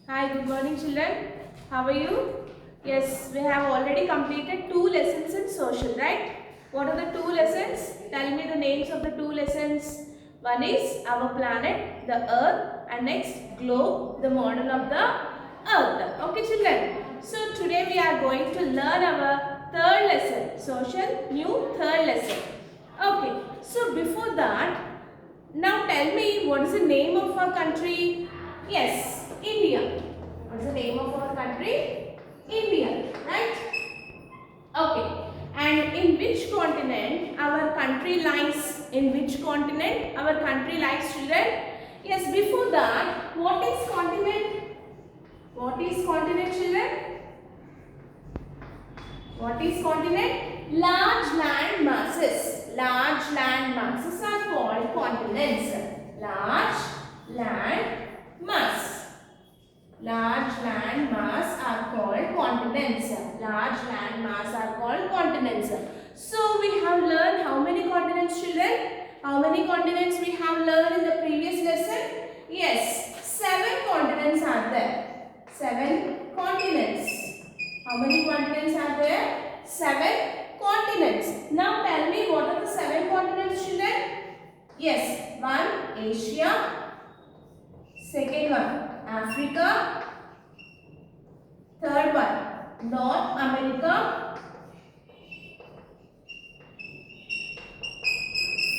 Hi, good morning children. How are you? Yes, we have already completed two lessons in social, right? What are the two lessons? Tell me the names of the two lessons. One is our planet, the earth, and next globe, the model of the earth. Okay children. So today we are going to learn our third lesson, social, new third lesson. Okay, so before that, now tell me what is the name of our country? Yes, India. What is the name of our country? India, right? Okay. And in which continent our country lies? In which continent our country lies, children? Yes, before that, what is continent? What is continent, children? What is continent? Large land masses. Large land masses are called continents. Large land mass. Large land mass are called continents. Large land mass are called continents. So we have learned how many continents, children? How many continents we have learned in the previous lesson? Yes, 7 continents are there. 7 continents. How many continents are there? 7 continents. Now tell me what are the 7 continents, children? Yes, one Asia, second one Africa, third one North America,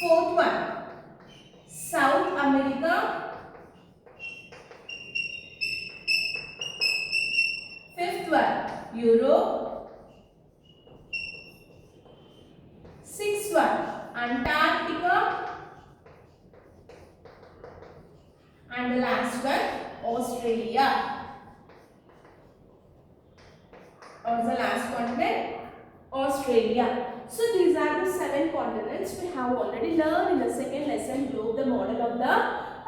fourth one South America, fifth one Europe, sixth one Antarctica, and the last one Australia. Or the last continent? Australia. So these are the 7 continents we have already learned in the second lesson, globe, the model of the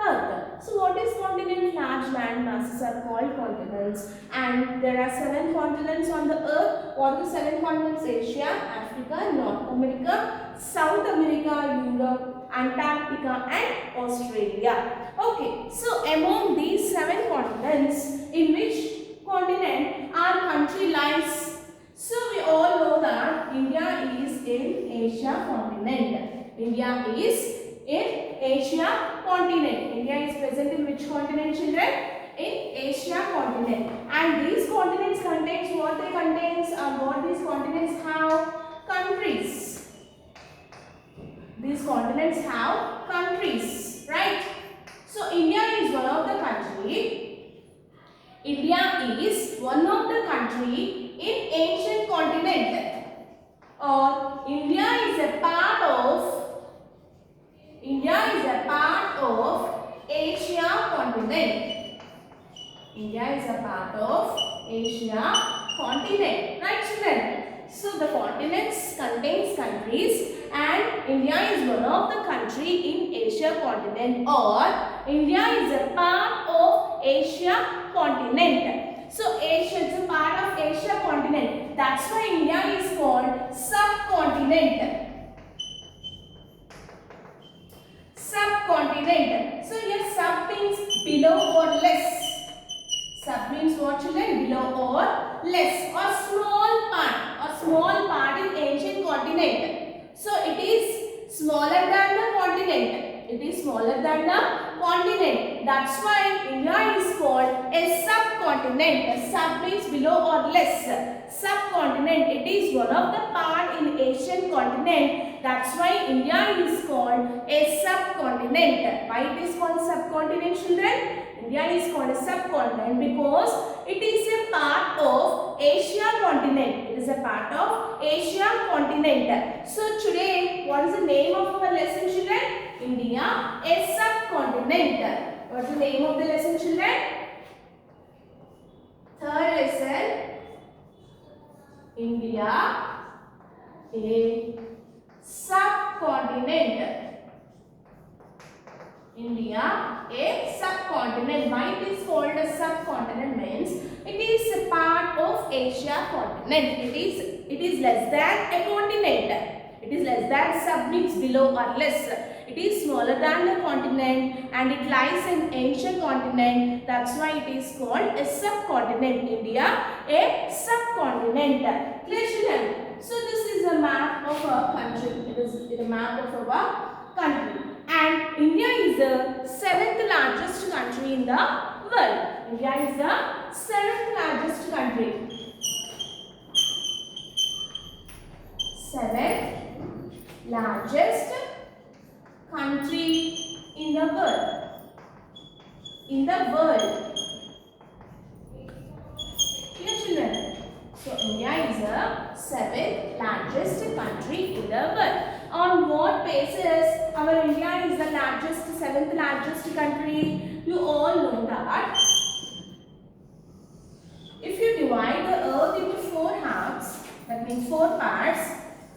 earth. So what is continent? Large land masses are called continents, and there are 7 continents on the earth. What are the 7 continents? Asia, Africa, North America, South America, Europe, Antarctica and Australia. Okay, so among these 7 continents, in which continent our country lies? So we all know that India is in Asia continent. India is in Asia continent. India is present in which continent, children? In Asia continent. And these continents contains what they contains, what these continents have? Countries. These continents have countries, right? So India is one of the country. India is one of the country in ancient continent, or India is a part of Asia continent. India is a part of Asia continent, right children? So the continents contains countries, and India is one of the country in Asia continent, or India is a part of Asia continent. So Asia is a part of Asia continent. That's why India is called subcontinent. Subcontinent. So here sub means below or less. Sub means what, children? Below or less, or small part in ancient continent. So it is smaller than the continent. It is smaller than the continent. That's why India is called a subcontinent. A sub means below or less. Subcontinent. It is one of the part in Asian continent. That's why India is called a subcontinent. Why it is called subcontinent, children? India is called a subcontinent because it is a part of Asia continent. It is a part of Asia continent. So today, what is the name of our lesson, children? India, a subcontinent. What is the name of the lesson, children? Third lesson, India, a subcontinent. India, a subcontinent. Why it is called a subcontinent means it is a part of Asia continent. It is less than a continent. It is less than, sub means below or less. It is smaller than the continent and it lies in ancient continent. That's why it is called a subcontinent. India, a subcontinent. Clear children? So this is a map of our country. It is a map of our country. And India is the 7th largest country in the world. India is the 7th largest country. 7th largest country in the world. In the world. Clear children? So India is the 7th largest country in the world. On what basis our India is the largest, 7th largest country? You all know that if you divide the earth into 4 halves, that means 4 parts,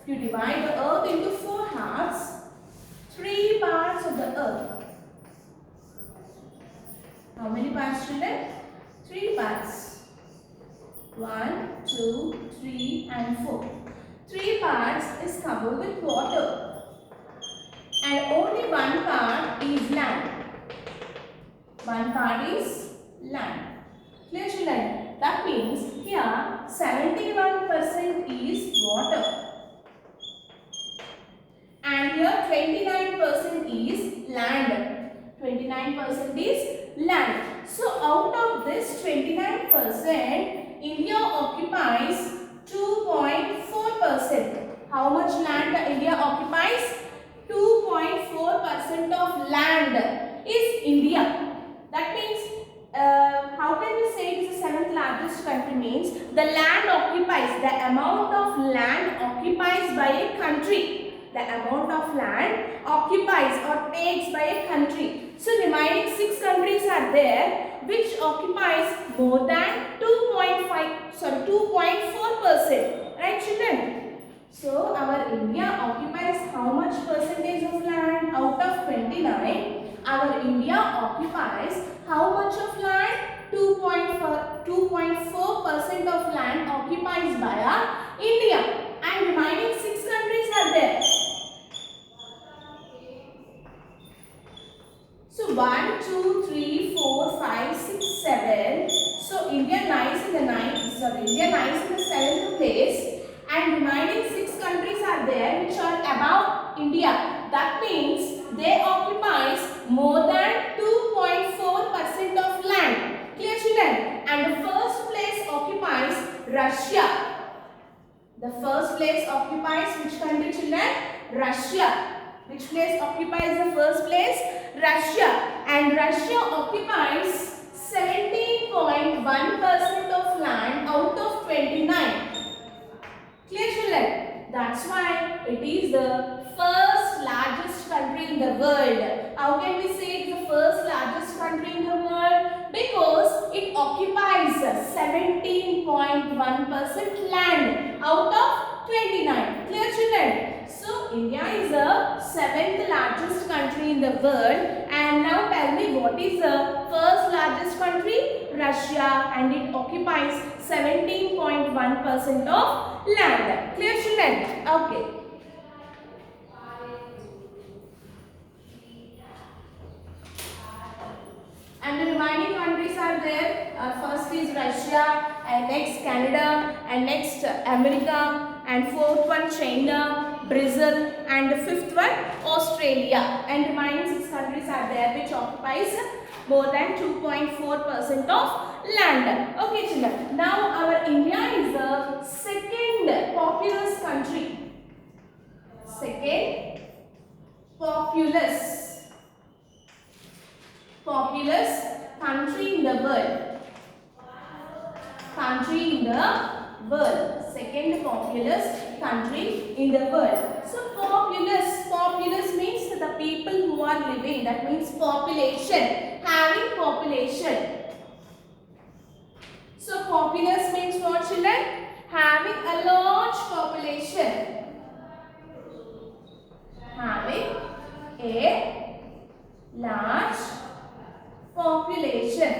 if you divide the earth into 4 halves, 3 parts of the earth. How many parts, children? 3 parts. 1, 2, 3 and 4. 3 parts is covered with water and only 1 part is land. 1 part is land. Clear children? That means here 71% is water and here 29% is land. 29% is land. So out of this 29%, India occupies 2.4%. How much land India occupies? 2.4% of land is India. That means, how can we say it is the 7th largest country? Means the land occupies, the amount of land occupies by a country. The amount of land occupies or takes by a country. So remaining 6 countries are there which occupies more than 2.4%. Right children? So our India occupies how much percentage of land out of 29? Our India occupies how much of land? 2.4% of land occupies by our India, and remaining 6 countries are there. So 1, 2, 3, 4, 5, 6, 7. So India lies in the 7th place, and remaining 6 countries are there which are above India. That means they occupies more than 2.4% of land. Clear children? And the first place occupies Russia. The first place occupies which country, children? Russia. Which place occupies the first place? Russia. And Russia occupies 17.1% of land out of 29. Clear children? That's why it is the first largest country in the world. How can we say it is the first largest country in the world? Because it occupies 17.1% land out of 29. Clear children? So India is the 7th largest country in the world, and now tell me what is the first largest country? Russia, and it occupies 17.1% of land. Clear children? Okay. And the remaining countries are there. First is Russia, and next Canada, and next America, and 4th one China, Brazil, and the 5th one Australia. And remaining 6 countries are there which occupies more than 2.4% of land. Okay children. Now our India is the 2nd populous country. 2nd populous country in the world. Country in the world. 2nd populous country in the world. So populous means the people who are living. That means population. Having population. So populous means what children? Having a large population. Having a large population.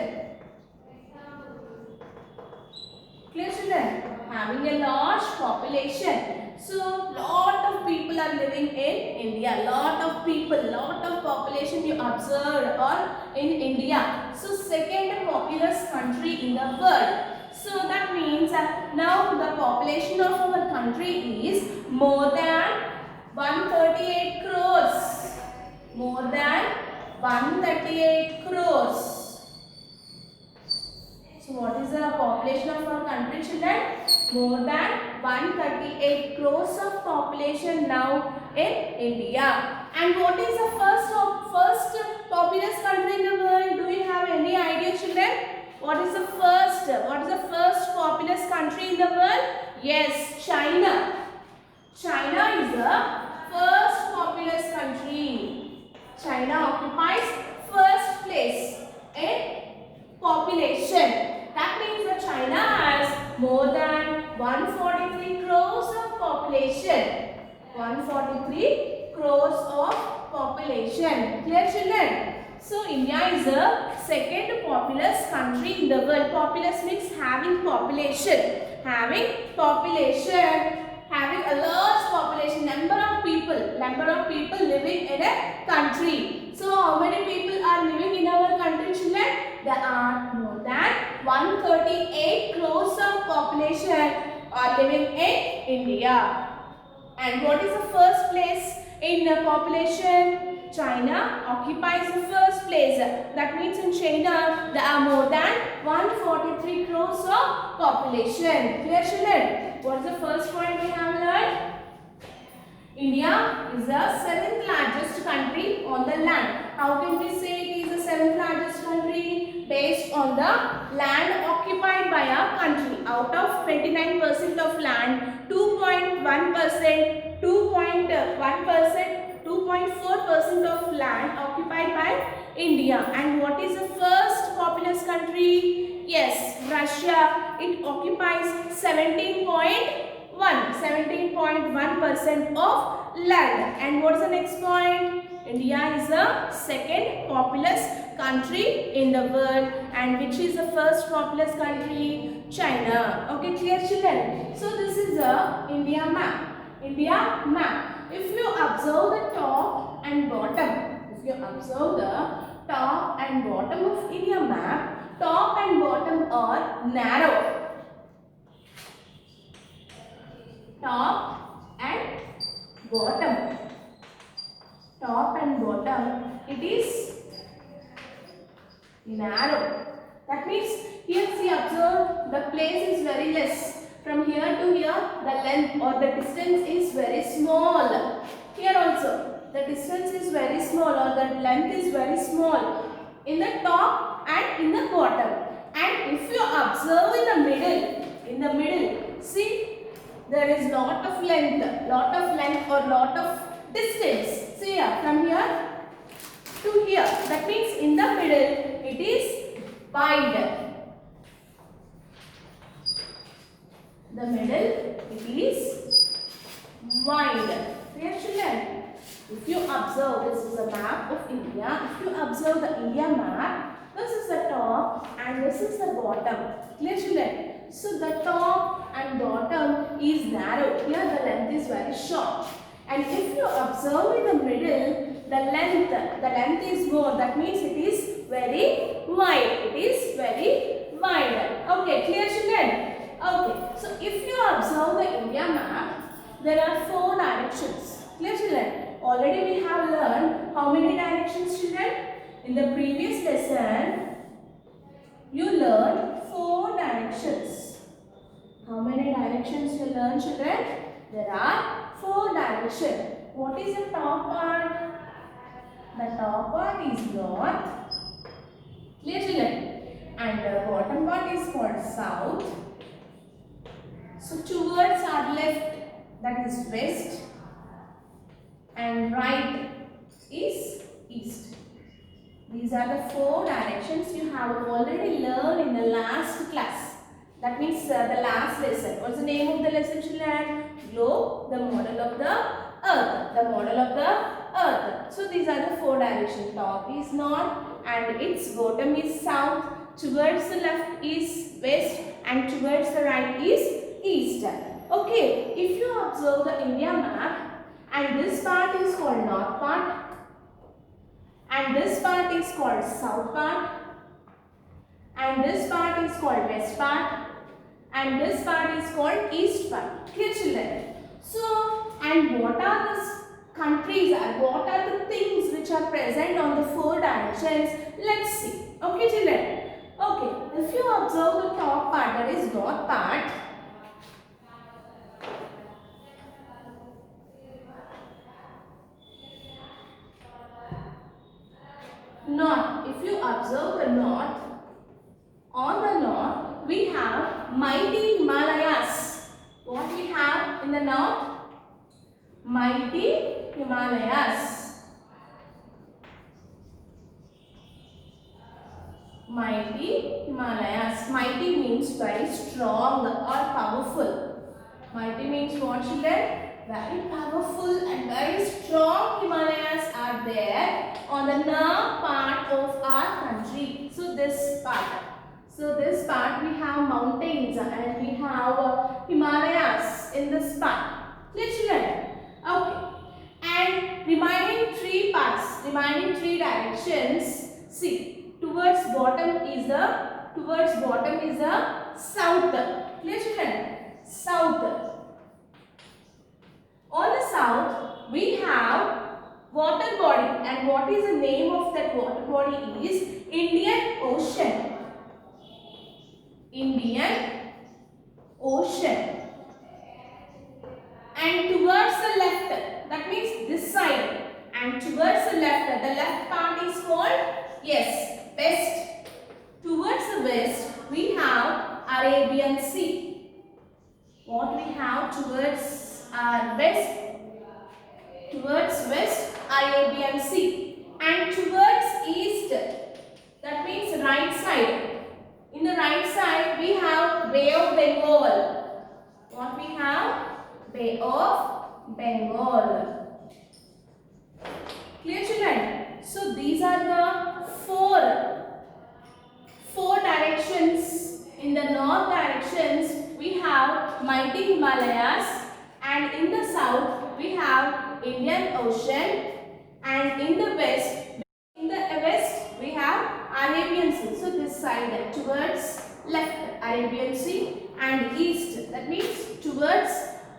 Clear children? Having a large population. So lot of people are living in India. Lot of people, lot of population you observed or in India. So second populous country in the world. So that means now the population of our country is more than 138 crores. More than 138 crores. So what is the population of our country, children? More than 138 crores of population now in India. And what is the first populous country in the world? Do you have any idea, children? What is the first populous country in the world? Yes, China. China is the first populous country. China occupies first place in population. That means that China has more than 143 crores of population. 143 crores of population. Clear, children? So India is the second populous country in the world. Populous means having population. Having a large population, number of people living in a country. So how many people are living in our country, children? There are more than 138 crores of population are living in India. And what is the first place in the population? China occupies the first place. That means in China there are more than 143 crores of population. Clear, children? What is the first point we have learned? India is the 7th largest country on the land. How can we say it is the 7th largest country? Based on the land occupied by our country. Out of 29% of land, 2.1%, 2.4% of land occupied by India. And what is the first populous country? Yes, Russia. It occupies 17.1% of land. And what is the next point? India is the second populous country in the world. And which is the first populous country? China. Okay, clear, children? So this is the India map. India map. If you observe the top and bottom, of India map, top and bottom are narrow. Top and bottom, it is narrow. That means here see, observe, the place is very less. From here to here, the length or the distance is very small. Here also, the distance is very small or the length is very small in the top and in the bottom. And if you observe in the middle, see, there is lot of length or lot of distance. See here, from here to here. That means in the middle, it is wide. The middle, it is wide. Clear, children? If you observe, this is a map of India. If you observe the India map, this is the top and this is the bottom. Clear, children? So the top and bottom is narrow. Here the length is very short. And if you observe in the middle, the length is more. That means it is very wide. Okay, clear, children? Okay, so if you observe the India map, there are 4 directions. Clear, children? Already we have learned how many directions, children? In the previous lesson, you learned 4 directions. How many directions you learned, children? There are 4 directions. What is the top part? The top part is north. Clear, children? And the bottom part is called south. So towards our left, that is west, and right is east. These are the 4 directions you have already learned in the last class. That means the last lesson. What's the name of the lesson, children? Globe, the model of the earth. The model of the earth. So these are the 4 directions. Top is north and its bottom is south. Towards the left is west and towards the right is east. Okay, if you observe the India map and this part is called north part, and this part is called south part, and this part is called west part, and this part is called east part. Clear, children? So, and what are the countries and what are the things which are present on the four directions? Let's see. Okay, children? Okay, if you observe the top part, that is north part, north, if you observe the north, on the north, we have mighty Himalayas. What we have in the north? Mighty Himalayas. Mighty Himalayas. Mighty means very strong or powerful. Mighty means what, children? Very powerful and very strong Himalayas are there on the north part of our country. So this part. So this part we have mountains and we have Himalayas in this part. Clear, children? Okay. And remaining three parts, remaining three directions. See, towards bottom is the south. Clear, children? South. On the south, we have water body, and what is the name of that water body is Indian Ocean. Indian Ocean. And towards the left, that means this side, and towards the left part is called, yes, west. Towards the west, we have Arabian Sea. What we have towards west? Towards west, Arabian Sea. And towards east, that means right side. In the right side, we have Bay of Bengal. What we have? Bay of Bengal. Clear, children? So these are the four directions. In the north directions, we have mighty Himalayas, and in the south, we have Indian Ocean, and in the west, we have Arabian Sea. So this side towards left Arabian Sea, and east, that means towards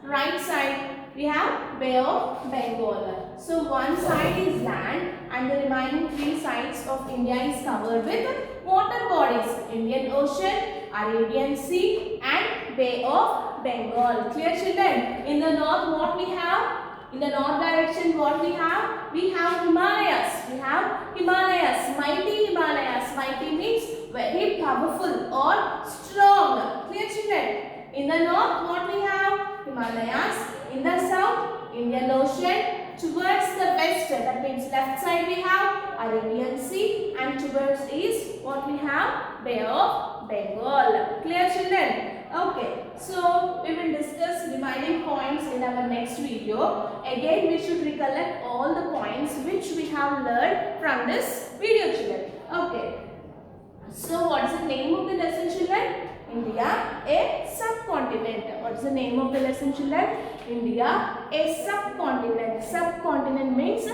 right side we have Bay of Bengal. So one side is land and the remaining three sides of India is covered with water bodies: Indian Ocean, Arabian Sea and Bay of Bengal. Clear, children? In the north, what we have? In the north direction, what we have? We have Himalayas. We have Himalayas, mighty Himalayas. Mighty means very powerful or strong. Clear, children? In the north, what we have? Himalayas. In the south, Indian Ocean. Towards the west, that means left side, we have Arabian Sea, and towards east, what we have? Bay of Bengal. Clear, children? Okay, so we will discuss remaining points in our next video. Again, we should recollect all the points which we have learned from this video, children. Okay, so what is the name of the lesson, children? India, a subcontinent. What is the name of the lesson, children? India, a subcontinent. Subcontinent means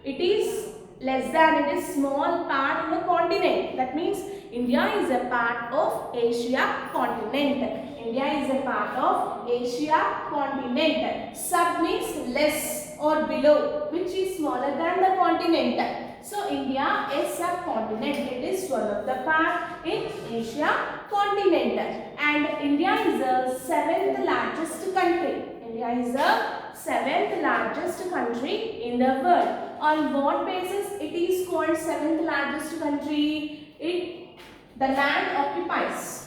it is less than, it is small part in the continent. That means India is a part of Asia continent. India is a part of Asia continent. Sub means less or below, which is smaller than the continent. So India is subcontinent. It is one of the part in Asia continent. And India is the 7th largest country. India is the 7th largest country in the world. On what basis it is called 7th largest country? The land occupies.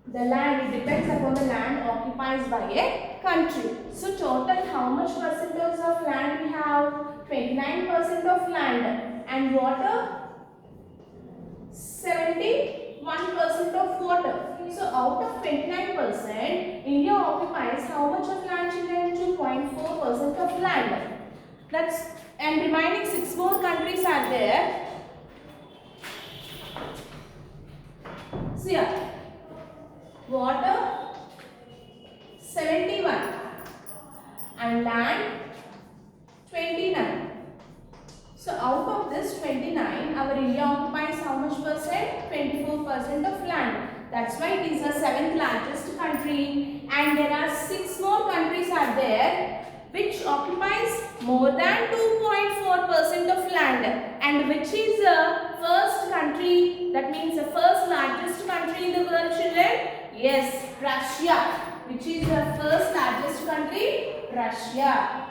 The land, it depends upon the land occupied by a country. So total how much percentage of land we have? 29% of land. And water? 71% of water. So out of 29%, India occupies how much of land, children? 2.4% of land. And remaining 6 more countries are there. See here, water 71 and land 29. So out of this 29, our India occupies how much percent? 24% of land. That's why it is the 7th largest country, and there are 6 more countries are there which occupies more than 2.4% of land, and which is the first country, that means the first largest country in the world, children? Yes, Russia. Which is the first largest country? Russia.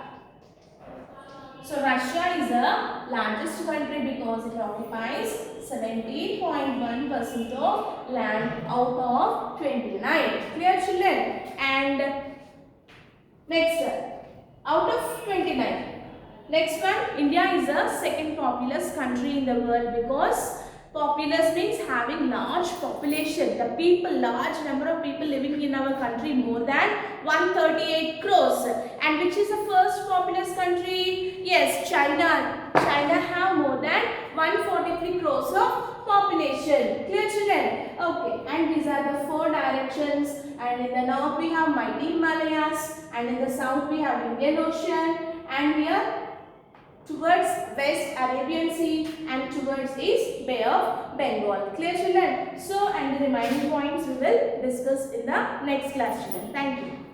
So Russia is the largest country because it occupies 17.1% of land out of 29. Clear, children? And next, out of 29. Next one, India is the second populous country in the world because populous means having large population. The people, large number of people living in our country, more than 138 crores. And which is the first populous country? Yes, China. China have more than 143 crores of population. Clear, children? Okay. And these are the 4 directions. And in the north we have mighty Himalayas. And in the south we have Indian Ocean. And here towards west Arabian Sea, and towards east Bay of Bengal. Clear, children? So, and the remaining points we will discuss in the next class, children. Thank you.